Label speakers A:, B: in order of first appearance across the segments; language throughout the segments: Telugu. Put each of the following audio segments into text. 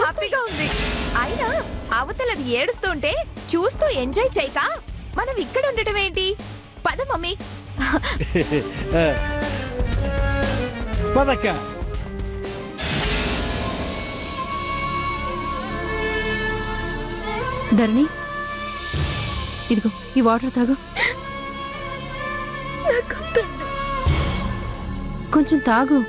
A: హ్యాపీగా ఉంది. అయినా అవతలది ఏడుస్తుంటే చూస్తూ ఎంజాయ్ చేయక మనం ఇక్కడ ఉండటం ఏంటి? పద మమ్మీ.
B: పదక్క.
C: ధరణి, ఇదిగో ఈ వాటర్ తాగు. కొంచెం తాగు.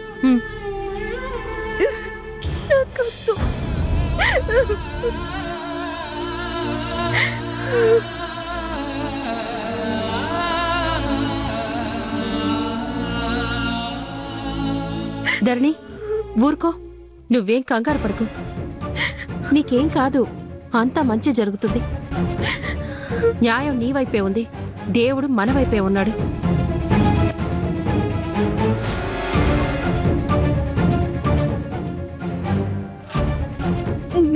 C: ధరణి, ఊరుకో, నువ్వేం కంగారు పడకు. నీకేం కాదు, అంతా మంచి జరుగుతుంది. న్యాయం నీ వైపే ఉంది, దేవుడు మన వైపే ఉన్నాడు.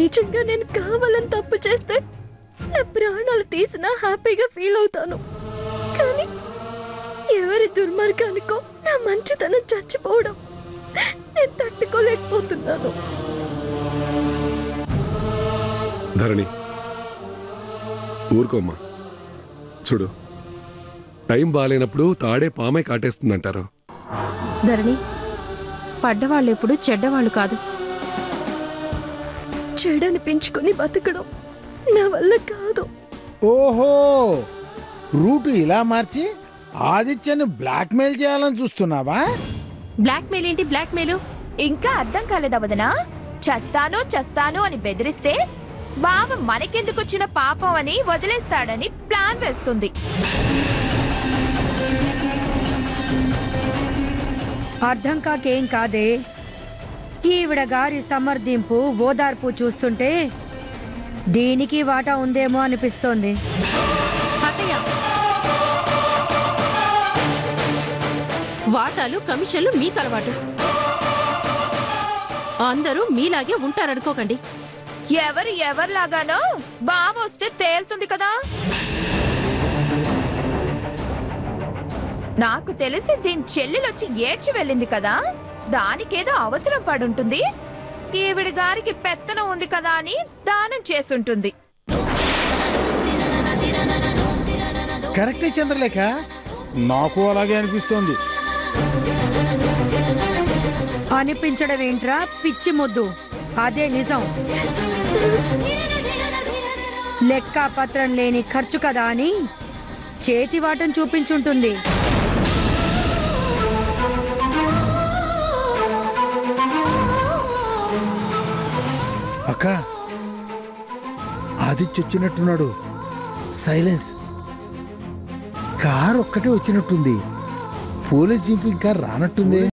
A: నిజంగా నేను కావాలని తప్పు చేస్తే నా ప్రాణాలు తీసినా హ్యాపీగా ఫీల్ అవుతాను. కానీ ఎవరి దుర్మార్గానికో నా మంచితనం చచ్చిపోవడం నేను తట్టుకోలేకపోతున్నాను.
D: ధరణి, ఊరుకోమ్మా. చూడు, టైం బాగాలేనప్పుడు తాడే పామై కాటేస్తుందంటారు.
C: ధరణి, పడ్డవాళ్ళెప్పుడు చెడ్డవాళ్ళు కాదు.
A: చెడని పెంచుకొని బతకడం నా వల్ల కాదు.
B: ఓహో, రూటు ఇలా మార్చి ఆదిత్యను బ్లాక్మెయిల్ చేయాలని చూస్తున్నావా?
C: బ్లాక్మెయిల్ ఏంటి? బ్లాక్మెయిల్
A: ఇంకా అర్థం కాలేదా వదనా? చస్తాను చస్తాను అని బెదిరిస్తే బావ మనకెందుకొచ్చిన పాపం అని వదిలేస్తాడని ప్లాన్ వేస్తుంది.
E: అర్థం కాకేం కాదే. ఈవిడ గారి సమర్థింపు ఓదార్పు చూస్తుంటే దీనికి వాటా ఉందేమో అనిపిస్తోంది.
C: వాటాలు కమిషన్లు మీకు అలవాటు. అందరూ మీలాగే ఉంటారనుకోకండి.
A: ఎవరిలాగానో బావ వస్తే తేలుతుంది కదా. నాకు తెలిసి దీని చెల్లెలొచ్చి ఏడ్చి వెళ్ళింది కదా, దానికేదో అవసరం పడుంటుంది. ఈవిడ గారికి పెత్తనం ఉంది కదా అని దానం చేసుంటుంది.
B: కరెక్టే చంద్రలేఖ, నాకు అలాగే అనిపిస్తోంది.
E: అనిపించడం ఏంట్రా పిచ్చి ముద్దు, అదే నిజం. లెక్క పత్రం లేని ఖర్చు కదా అని చేతివాటం చూపించుంటుంది.
B: అక్క, ఆదిత్య వచ్చినట్టున్నాడు. సైలెన్స్. కార్ ఒక్కటే వచ్చినట్టుంది. పోలీస్ జీప్ ఇంకా రానట్టుంది.